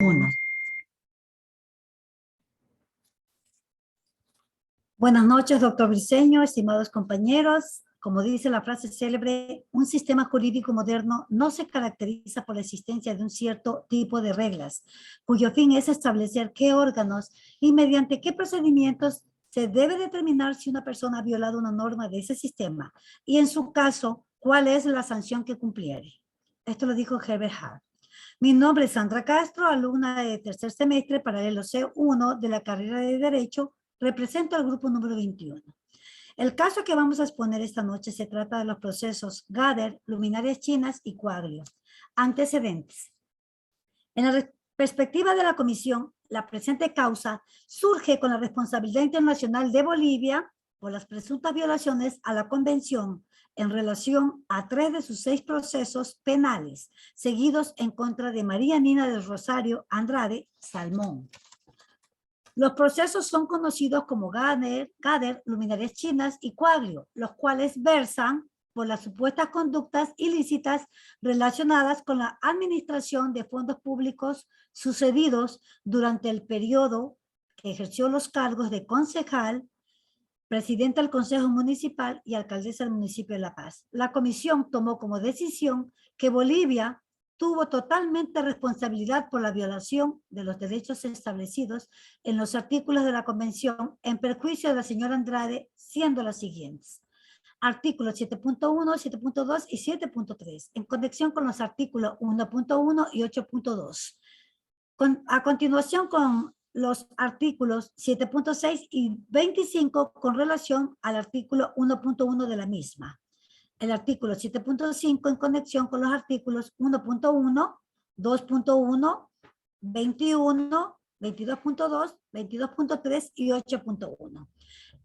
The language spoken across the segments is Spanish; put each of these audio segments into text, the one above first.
Uno. Buenas noches, doctor Briceño, estimados compañeros. Como dice la frase célebre, un sistema jurídico moderno no se caracteriza por la existencia de un cierto tipo de reglas, cuyo fin es establecer qué órganos y mediante qué procedimientos se debe determinar si una persona ha violado una norma de ese sistema y, en su caso, cuál es la sanción que cumpliere. Esto lo dijo Herbert Hart. Mi nombre es Sandra Castro, alumna de tercer semestre paralelo C1 de la carrera de Derecho. Represento al grupo número 21. El caso que vamos a exponer esta noche se trata de los procesos Gader, luminarias chinas y Quaglio. Antecedentes. En la perspectiva de la comisión, la presente causa surge con la responsabilidad internacional de Bolivia por las presuntas violaciones a la convención en relación a 3 de sus 6 procesos penales seguidos en contra de María Nina del Rosario Andrade Salmón. Los procesos son conocidos como Gader, luminarias chinas y Quaglio, los cuales versan por las supuestas conductas ilícitas relacionadas con la administración de fondos públicos sucedidos durante el periodo que ejerció los cargos de concejal, presidenta del Consejo Municipal y alcaldesa del municipio de La Paz. La comisión tomó como decisión que Bolivia tuvo totalmente responsabilidad por la violación de los derechos establecidos en los artículos de la convención en perjuicio de la señora Andrade, siendo las siguientes. Artículos 7.1, 7.2 y 7.3, en conexión con los artículos 1.1 y 8.2. A continuación, con los artículos 7.6 y 25 con relación al artículo 1.1 de la misma. El artículo 7.5 en conexión con los artículos 1.1, 2.1, 21, 22.2, 22.3 y 8.1,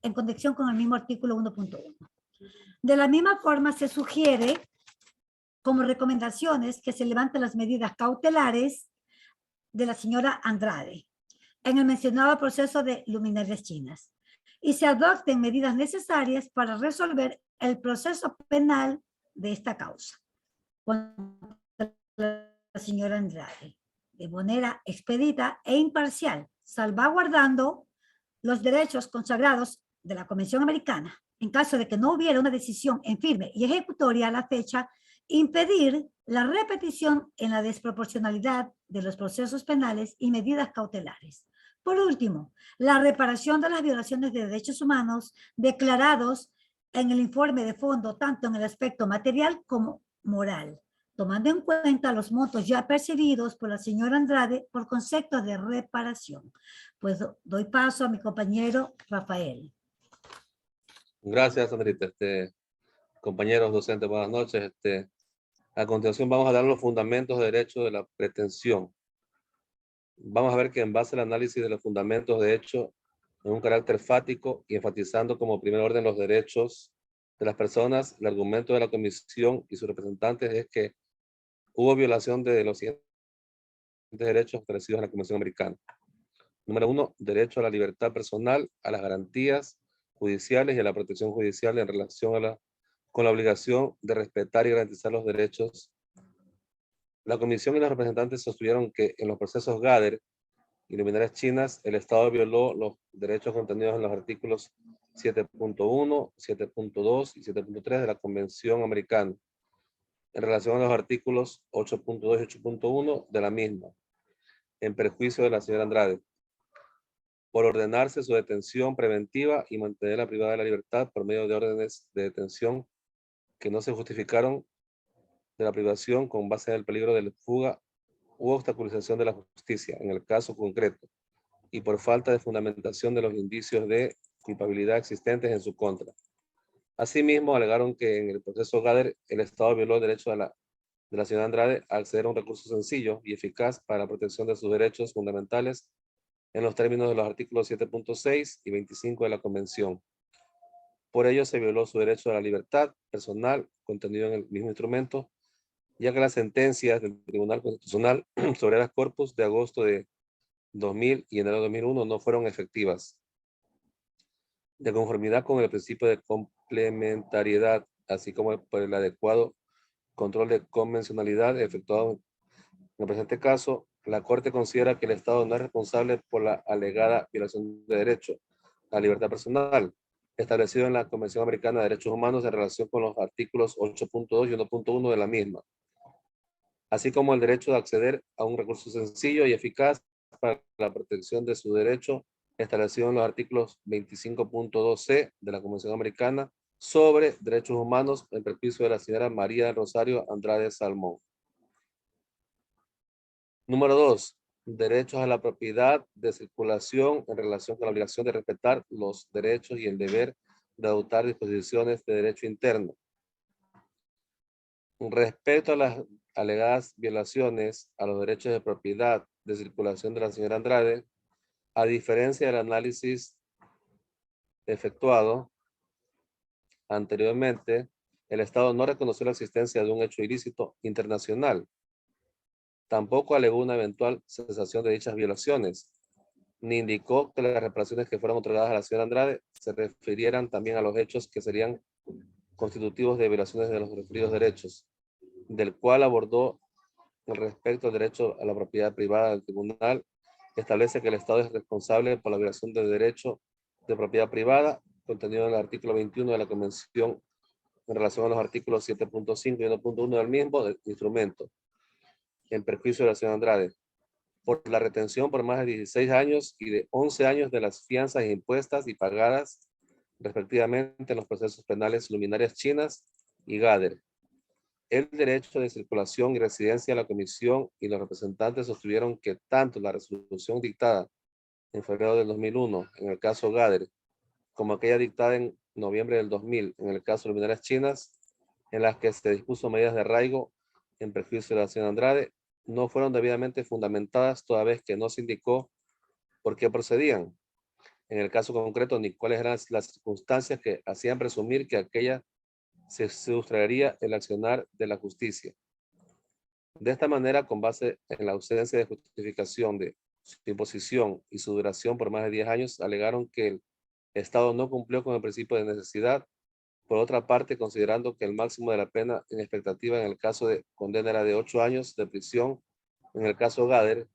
en conexión con el mismo artículo 1.1. De la misma forma, se sugiere como recomendaciones que se levanten las medidas cautelares de la señora Andrade en el mencionado proceso de luminarias chinas y se adopten medidas necesarias para resolver el proceso penal de esta causa contra la señora Andrade de manera expedita e imparcial, salvaguardando los derechos consagrados de la Convención Americana. En caso de que no hubiera una decisión en firme y ejecutoria a la fecha, impedir la repetición en la desproporcionalidad de los procesos penales y medidas cautelares. Por último, la reparación de las violaciones de derechos humanos declarados en el informe de fondo, tanto en el aspecto material como moral, tomando en cuenta los montos ya percibidos por la señora Andrade por conceptos de reparación. Pues doy paso a mi compañero Rafael. Gracias, Sandrita. Compañeros docentes, buenas noches. A continuación vamos a dar los fundamentos de derecho de la pretensión. Vamos a ver que en base al análisis de los fundamentos de hecho en un carácter fático y enfatizando como primer orden los derechos de las personas, el argumento de la comisión y sus representantes es que hubo violación de los siguientes derechos establecidos en la Convención Americana. Número 1, derecho a la libertad personal, a las garantías judiciales y a la protección judicial en relación con la obligación de respetar y garantizar los derechos. La comisión y los representantes sostuvieron que en los procesos Gader y luminarias chinas, el Estado violó los derechos contenidos en los artículos 7.1, 7.2 y 7.3 de la Convención Americana, en relación a los artículos 8.2 y 8.1 de la misma, en perjuicio de la señora Andrade, por ordenarse su detención preventiva y mantenerla privada de la libertad por medio de órdenes de detención que no se justificaron de la privación con base en el peligro de fuga u obstaculización de la justicia, en el caso concreto, y por falta de fundamentación de los indicios de culpabilidad existentes en su contra. Asimismo, alegaron que en el proceso Gader el Estado violó el derecho de la señora Andrade a acceder a un recurso sencillo y eficaz para la protección de sus derechos fundamentales en los términos de los artículos 7.6 y 25 de la Convención. Por ello, se violó su derecho a la libertad personal contenido en el mismo instrumento, ya que las sentencias del Tribunal Constitucional sobre las corpus de agosto de 2000 y enero de 2001 no fueron efectivas. De conformidad con el principio de complementariedad, así como por el adecuado control de convencionalidad efectuado en el presente caso, La Corte considera que el Estado no es responsable por la alegada violación de derecho a la libertad personal, establecido en la Convención Americana de Derechos Humanos en relación con los artículos 8.2 y 1.1 de la misma, así como el derecho de acceder a un recurso sencillo y eficaz para la protección de su derecho establecido en los artículos 25.2c de la Convención Americana sobre Derechos Humanos en perjuicio de la señora María del Rosario Andrade Salmón. Número 2. Derechos a la propiedad de circulación en relación con la obligación de respetar los derechos y el deber de adoptar disposiciones de derecho interno. Respecto a las alegadas violaciones a los derechos de propiedad de circulación de la señora Andrade, a diferencia del análisis efectuado anteriormente, el Estado no reconoció la existencia de un hecho ilícito internacional. Tampoco alegó una eventual cesación de dichas violaciones, ni indicó que las reparaciones que fueron otorgadas a la señora Andrade se refirieran también a los hechos que serían constitutivos de violaciones de los referidos derechos, del cual abordó respecto al derecho a la propiedad privada del tribunal. Establece que el Estado es responsable por la violación del derecho de propiedad privada contenido en el artículo 21 de la Convención en relación a los artículos 7.5 y 1.1 del mismo instrumento, en perjuicio de la señora Andrade, por la retención por más de 16 años y de 11 años de las fianzas impuestas y pagadas respectivamente en los procesos penales Luminarias Chinas y Gader. El derecho de circulación y residencia de la comisión y los representantes sostuvieron que tanto la resolución dictada en febrero del 2001 en el caso Gader, como aquella dictada en noviembre del 2000 en el caso Luminarias Chinas, en las que se dispuso medidas de arraigo en perjuicio de la señora Andrade, no fueron debidamente fundamentadas, toda vez que no se indicó por qué procedían. En el caso concreto, ni cuáles eran las circunstancias que hacían presumir que aquella se sustraería el accionar de la justicia. De esta manera, con base en la ausencia de justificación de su imposición y su duración por más de 10 años, alegaron que el Estado no cumplió con el principio de necesidad. Por otra parte, considerando que el máximo de la pena en expectativa en el caso de condena era de 8 años de prisión, en el caso Gader,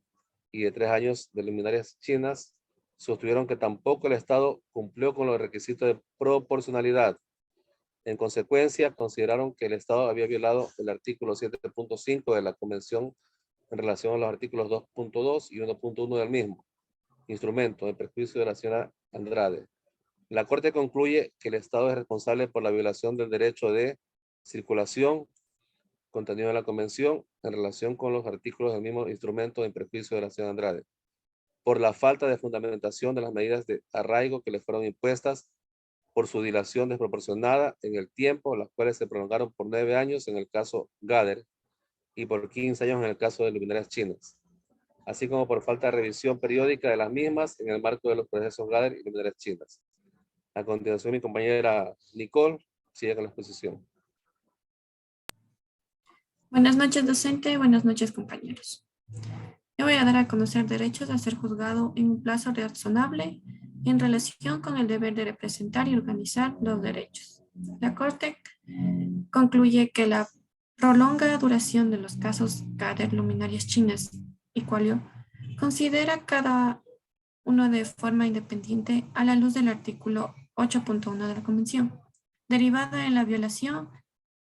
y de 3 años de luminarias chinas, sostuvieron que tampoco el Estado cumplió con los requisitos de proporcionalidad. En consecuencia, consideraron que el Estado había violado el artículo 7.5 de la Convención en relación a los artículos 2.2 y 1.1 del mismo instrumento, en perjuicio de la señora Andrade. La Corte concluye que el Estado es responsable por la violación del derecho de circulación contenido en la Convención en relación con los artículos del mismo instrumento en perjuicio de la señora Andrade, por la falta de fundamentación de las medidas de arraigo que le fueron impuestas, por su dilación desproporcionada en el tiempo, las cuales se prolongaron por 9 años en el caso Gader y por 15 años en el caso de luminarias chinas, así como por falta de revisión periódica de las mismas en el marco de los procesos Gader y luminarias chinas. A continuación, mi compañera Nicole sigue con la exposición. Buenas noches, docente. Buenas noches, compañeros. Yo voy a dar a conocer derechos a ser juzgado en un plazo razonable en relación con el deber de representar y organizar los derechos. La Corte concluye que la prolongada duración de los casos Gader, luminarias chinas y Qualio considera cada uno de forma independiente a la luz del artículo 8.1 de la Convención, derivada en la violación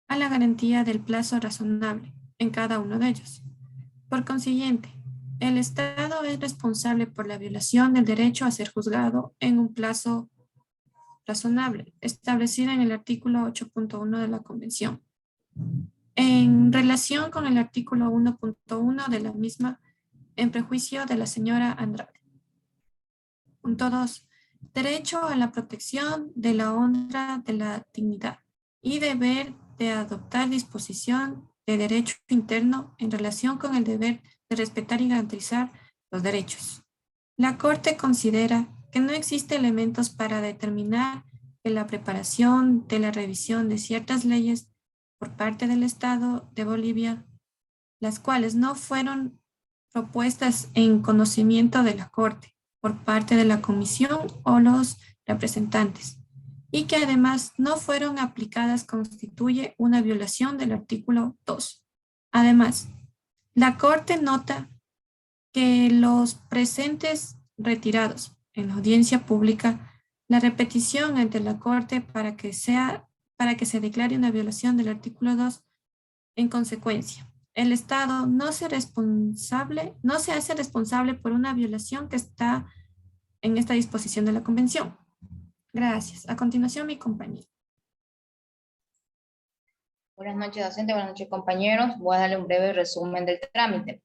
a la garantía del plazo razonable en cada uno de ellos. Por consiguiente, el Estado es responsable por la violación del derecho a ser juzgado en un plazo razonable, establecido en el artículo 8.1 de la Convención. En relación con el artículo 1.1 de la misma, en perjuicio de la señora Andrade. Punto 2. Derecho a la protección de la honra de la dignidad y deber de adoptar disposición de derecho interno en relación con el deber de respetar y garantizar los derechos. La Corte considera que no existe elementos para determinar que la preparación de la revisión de ciertas leyes por parte del Estado de Bolivia, las cuales no fueron propuestas en conocimiento de la Corte por parte de la Comisión o los representantes, y que además no fueron aplicadas constituye una violación del artículo 2. Además, la Corte nota que los presentes retirados en la audiencia pública la repetición ante la Corte para que se declare una violación del artículo 2 en consecuencia. El Estado no se hace responsable por una violación que está en esta disposición de la Convención. Gracias. A continuación, mi compañero. Buenas noches, docente. Buenas noches, compañeros. Voy a darle un breve resumen del trámite.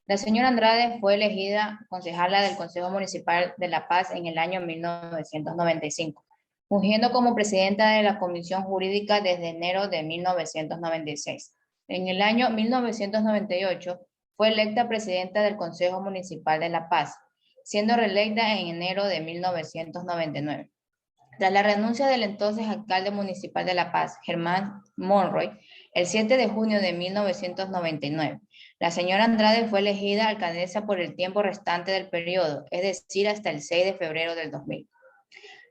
La señora Andrade fue elegida concejala del Consejo Municipal de La Paz en el año 1995, fungiendo como presidenta de la Comisión Jurídica desde enero de 1996. En el año 1998 fue electa presidenta del Consejo Municipal de La Paz, siendo reelecta en enero de 1999. Tras la renuncia del entonces alcalde municipal de La Paz, Germán Monroy, el 7 de junio de 1999, la señora Andrade fue elegida alcaldesa por el tiempo restante del periodo, es decir, hasta el 6 de febrero del 2000.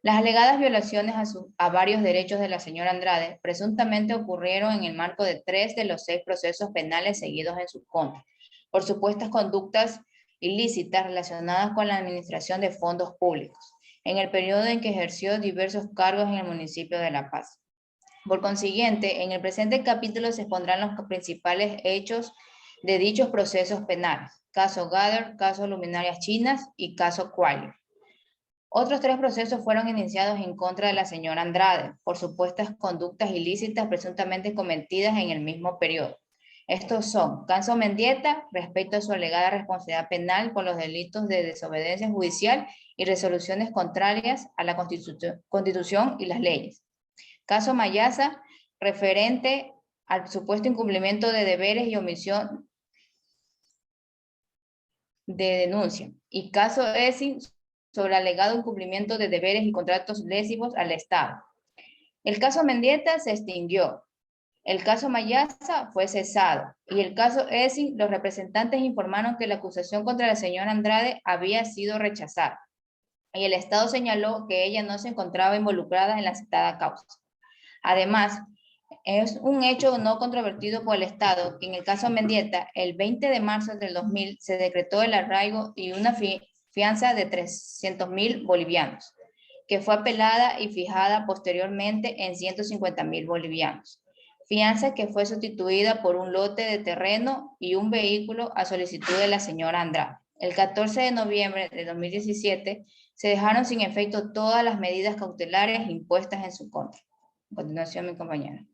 Las alegadas violaciones a varios derechos de la señora Andrade presuntamente ocurrieron en el marco de 3 de los 6 procesos penales seguidos en su contra, por supuestas conductas ilícitas relacionadas con la administración de fondos públicos, en el periodo en que ejerció diversos cargos en el municipio de La Paz. Por consiguiente, en el presente capítulo se expondrán los principales hechos de dichos procesos penales: caso Gather, caso Luminarias Chinas y caso Quayle. Otros 3 procesos fueron iniciados en contra de la señora Andrade por supuestas conductas ilícitas presuntamente cometidas en el mismo periodo. Estos son caso Mendieta, respecto a su alegada responsabilidad penal por los delitos de desobediencia judicial y resoluciones contrarias a la Constitución y las leyes. Caso Mayasa, referente al supuesto incumplimiento de deberes y omisión de denuncia. Y caso Essing, sobre alegado incumplimiento de deberes y contratos lesivos al Estado. El caso Mendieta se extinguió. El caso Mayasa fue cesado. Y el caso Essing, los representantes informaron que la acusación contra la señora Andrade había sido rechazada. Y el Estado señaló que ella no se encontraba involucrada en la citada causa. Además, es un hecho no controvertido por el Estado que en el caso Mendieta, el 20 de marzo del 2000, se decretó el arraigo y una fianza de 300.000 bolivianos, que fue apelada y fijada posteriormente en 150.000 bolivianos. Fianza que fue sustituida por un lote de terreno y un vehículo a solicitud de la señora Andrade. El 14 de noviembre de 2017 se dejaron sin efecto todas las medidas cautelares impuestas en su contra. A continuación, mi compañera.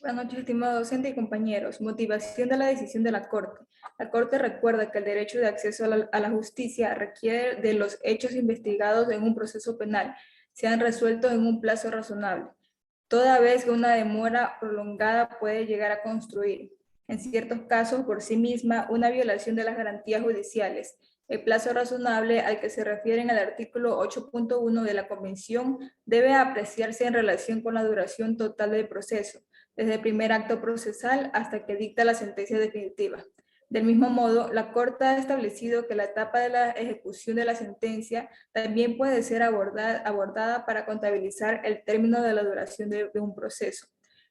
Buenas noches, estimado docente y compañeros. Motivación de la decisión de la Corte. La Corte recuerda que el derecho de acceso a la justicia requiere de los hechos investigados en un proceso penal sean resueltos en un plazo razonable, toda vez que una demora prolongada puede llegar a constituir, en ciertos casos por sí misma, una violación de las garantías judiciales. El plazo razonable al que se refiere en el artículo 8.1 de la Convención debe apreciarse en relación con la duración total del proceso, desde el primer acto procesal hasta que dicta la sentencia definitiva. Del mismo modo, la Corte ha establecido que la etapa de la ejecución de la sentencia también puede ser abordada para contabilizar el término de la duración de un proceso,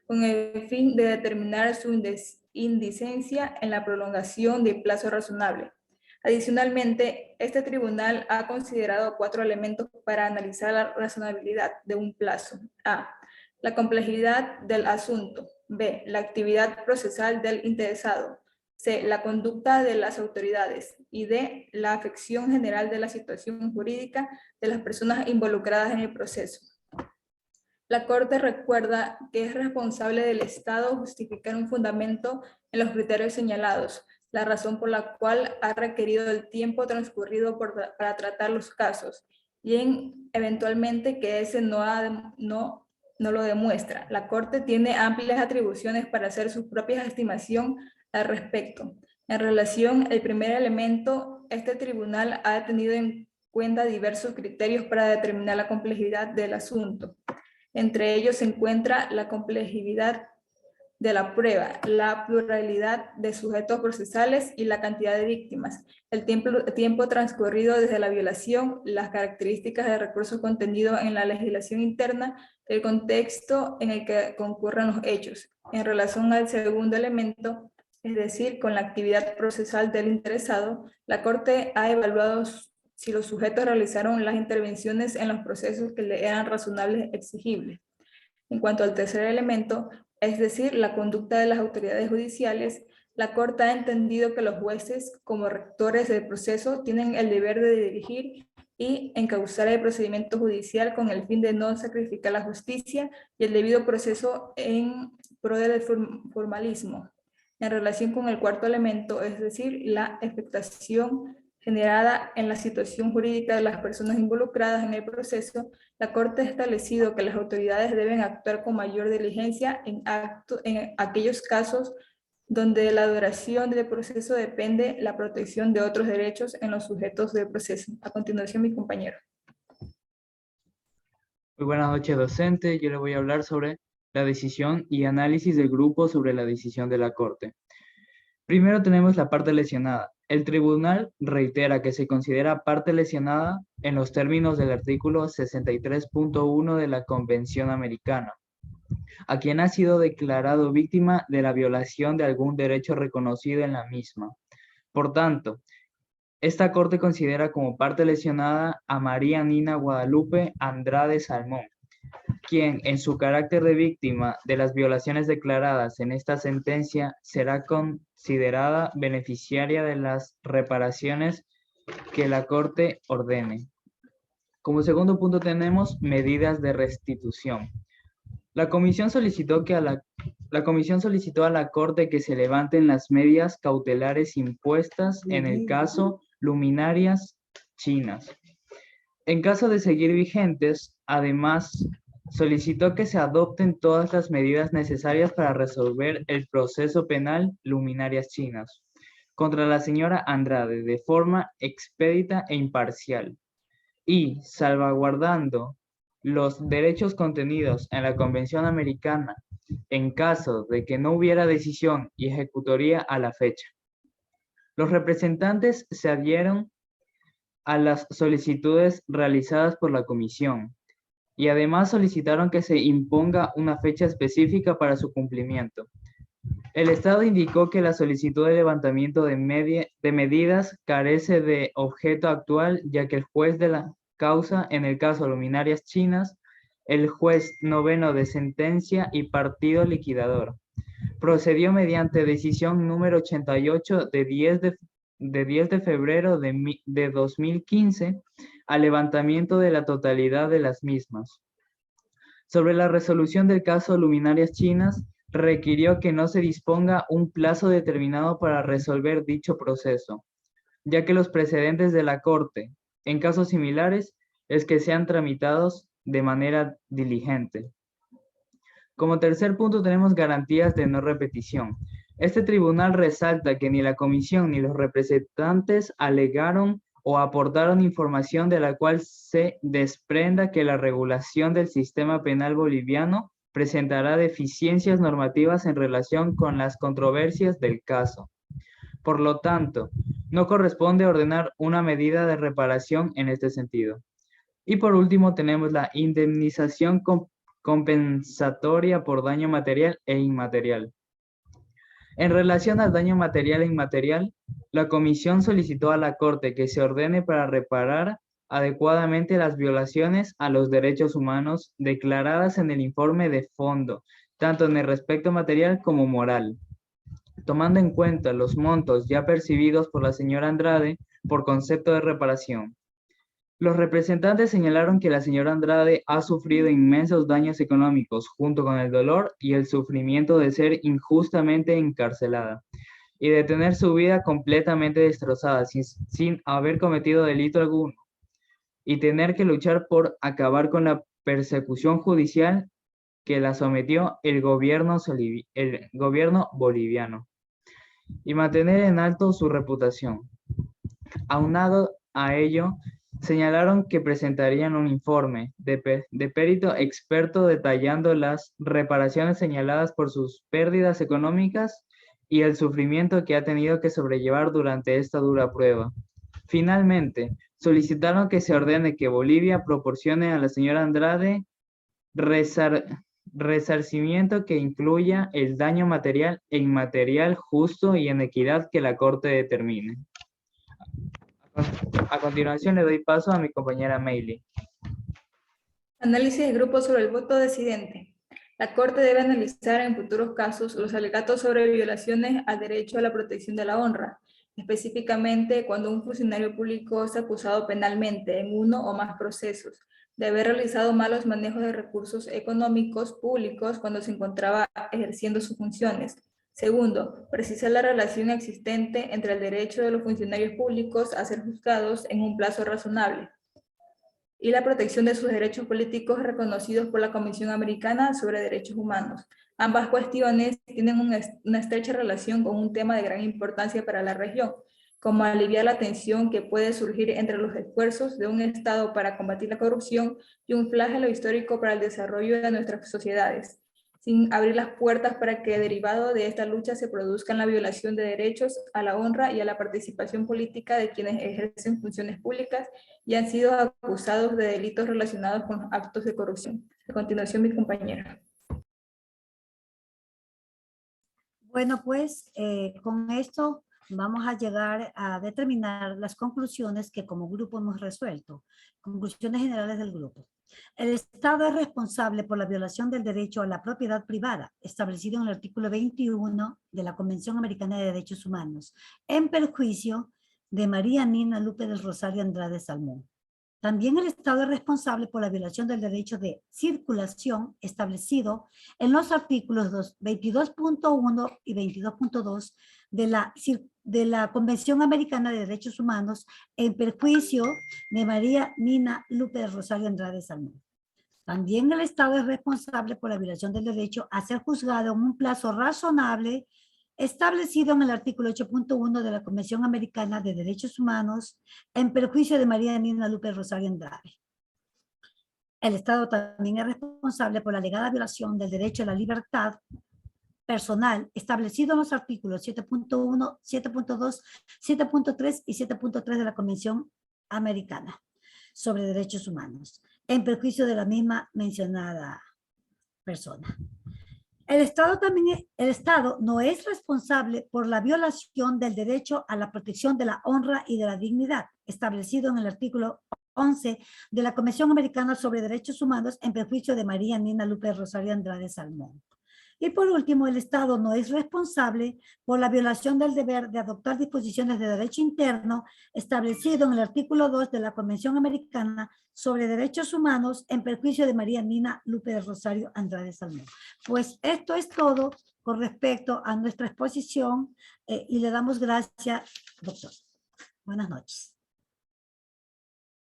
con el fin de determinar su indicencia en la prolongación del plazo razonable. Adicionalmente, este tribunal ha considerado 4 elementos para analizar la razonabilidad de un plazo. A. La complejidad del asunto. B. La actividad procesal del interesado. C. La conducta de las autoridades. Y D. La afección general de la situación jurídica de las personas involucradas en el proceso. La Corte recuerda que es responsable del Estado justificar un fundamento en los criterios señalados, la razón por la cual ha requerido el tiempo transcurrido para tratar los casos, y eventualmente que ese no lo demuestra. La Corte tiene amplias atribuciones para hacer su propia estimación al respecto. En relación al primer elemento, este tribunal ha tenido en cuenta diversos criterios para determinar la complejidad del asunto. Entre ellos se encuentra la complejidad de la prueba, la pluralidad de sujetos procesales y la cantidad de víctimas, el tiempo transcurrido desde la violación, las características de recursos contenidos en la legislación interna, el contexto en el que concurren los hechos. En relación al segundo elemento, es decir, con la actividad procesal del interesado, la Corte ha evaluado si los sujetos realizaron las intervenciones en los procesos que le eran razonables exigibles. En cuanto al tercer elemento, es decir, la conducta de las autoridades judiciales, la Corte ha entendido que los jueces, como rectores del proceso, tienen el deber de dirigir y encauzar el procedimiento judicial con el fin de no sacrificar la justicia y el debido proceso en pro del formalismo. En relación con el cuarto elemento, es decir, la expectación generada en la situación jurídica de las personas involucradas en el proceso, la Corte ha establecido que las autoridades deben actuar con mayor diligencia en aquellos casos donde de la duración del proceso depende la protección de otros derechos en los sujetos del proceso. A continuación, mi compañero. Muy buenas noches, docente. Yo le voy a hablar sobre la decisión y análisis del grupo sobre la decisión de la Corte. Primero tenemos la parte lesionada. El tribunal reitera que se considera parte lesionada en los términos del artículo 63.1 de la Convención Americana, a quien ha sido declarado víctima de la violación de algún derecho reconocido en la misma. Por tanto, esta Corte considera como parte lesionada a María Nina Guadalupe Andrade Salmón, quien en su carácter de víctima de las violaciones declaradas en esta sentencia será considerada beneficiaria de las reparaciones que la Corte ordene. Como segundo punto tenemos medidas de restitución. La comisión solicitó a la Corte que se levanten las medidas cautelares impuestas en el caso Luminarias Chinas. En caso de seguir vigentes, además, solicitó que se adopten todas las medidas necesarias para resolver el proceso penal Luminarias Chinas contra la señora Andrade de forma expedita e imparcial y salvaguardando los derechos contenidos en la Convención Americana en caso de que no hubiera decisión y ejecutoría a la fecha. Los representantes se adhieron a las solicitudes realizadas por la comisión y además solicitaron que se imponga una fecha específica para su cumplimiento. El Estado indicó que la solicitud de levantamiento de medidas carece de objeto actual, ya que el juez de la causa en el caso Luminarias Chinas, el juez noveno de sentencia y partido liquidador, procedió mediante decisión número 88 de 10 de febrero de 2015 al levantamiento de la totalidad de las mismas. Sobre la resolución del caso Luminarias Chinas, requirió que no se disponga un plazo determinado para resolver dicho proceso, ya que los precedentes de la Corte, en casos similares, es que sean tramitados de manera diligente. Como tercer punto tenemos garantías de no repetición. Este tribunal resalta que ni la comisión ni los representantes alegaron o aportaron información de la cual se desprenda que la regulación del sistema penal boliviano presentará deficiencias normativas en relación con las controversias del caso. Por lo tanto, no corresponde ordenar una medida de reparación en este sentido. Y por último tenemos la indemnización compensatoria por daño material e inmaterial. En relación al daño material e inmaterial, la comisión solicitó a la Corte que se ordene para reparar adecuadamente las violaciones a los derechos humanos declaradas en el informe de fondo, tanto en el respecto material como moral, tomando en cuenta los montos ya percibidos por la señora Andrade por concepto de reparación. Los representantes señalaron que la señora Andrade ha sufrido inmensos daños económicos junto con el dolor y el sufrimiento de ser injustamente encarcelada y de tener su vida completamente destrozada sin haber cometido delito alguno y tener que luchar por acabar con la persecución judicial que la sometió el gobierno boliviano y mantener en alto su reputación. Aunado a ello, señalaron que presentarían un informe de perito experto detallando las reparaciones señaladas por sus pérdidas económicas y el sufrimiento que ha tenido que sobrellevar durante esta dura prueba. Finalmente, solicitaron que se ordene que Bolivia proporcione a la señora Andrade Resarcimiento que incluya el daño material e inmaterial justo y en equidad que la Corte determine. A continuación le doy paso a mi compañera Meili. Análisis de grupo sobre el voto decidente. La Corte debe analizar en futuros casos los alegatos sobre violaciones al derecho a la protección de la honra, específicamente cuando un funcionario público es acusado penalmente en uno o más procesos de haber realizado malos manejos de recursos económicos públicos cuando se encontraba ejerciendo sus funciones. Segundo, precisar la relación existente entre el derecho de los funcionarios públicos a ser juzgados en un plazo razonable y la protección de sus derechos políticos reconocidos por la Comisión Americana sobre Derechos Humanos. Ambas cuestiones tienen una estrecha relación con un tema de gran importancia para la región, como aliviar la tensión que puede surgir entre los esfuerzos de un Estado para combatir la corrupción y un flagelo histórico para el desarrollo de nuestras sociedades, sin abrir las puertas para que derivado de esta lucha se produzcan la violación de derechos a la honra y a la participación política de quienes ejercen funciones públicas y han sido acusados de delitos relacionados con actos de corrupción. A continuación, mi compañera. Bueno, pues con esto vamos a llegar a determinar las conclusiones que como grupo hemos resuelto. Conclusiones generales del grupo. El Estado es responsable por la violación del derecho a la propiedad privada, establecido en el artículo 21 de la Convención Americana de Derechos Humanos, en perjuicio de María Nina Lupe del Rosario Andrade Salmón. También el Estado es responsable por la violación del derecho de circulación establecido en los artículos 22.1 y 22.2 de la Convención Americana de Derechos Humanos en perjuicio de María Nina Lupe de Rosario Andrade Salmón. También el Estado es responsable por la violación del derecho a ser juzgado en un plazo razonable establecido en el artículo 8.1 de la Convención Americana de Derechos Humanos en perjuicio de María Nina Lupe Rosario Andrade. El Estado también es responsable por la alegada violación del derecho a la libertad personal establecido en los artículos 7.1, 7.2, 7.3 y 7.3 de la Convención Americana sobre Derechos Humanos en perjuicio de la misma mencionada persona. El Estado no es responsable por la violación del derecho a la protección de la honra y de la dignidad, establecido en el artículo 11 de la Convención Americana sobre Derechos Humanos en perjuicio de María Nina Lupe Rosario Andrade Salmón. Y por último, el Estado no es responsable por la violación del deber de adoptar disposiciones de derecho interno establecido en el artículo 2 de la Convención Americana sobre Derechos Humanos en perjuicio de María Nina Lupe de Rosario Andrade Salmón. Pues esto es todo con respecto a nuestra exposición y le damos gracias, doctor. Buenas noches.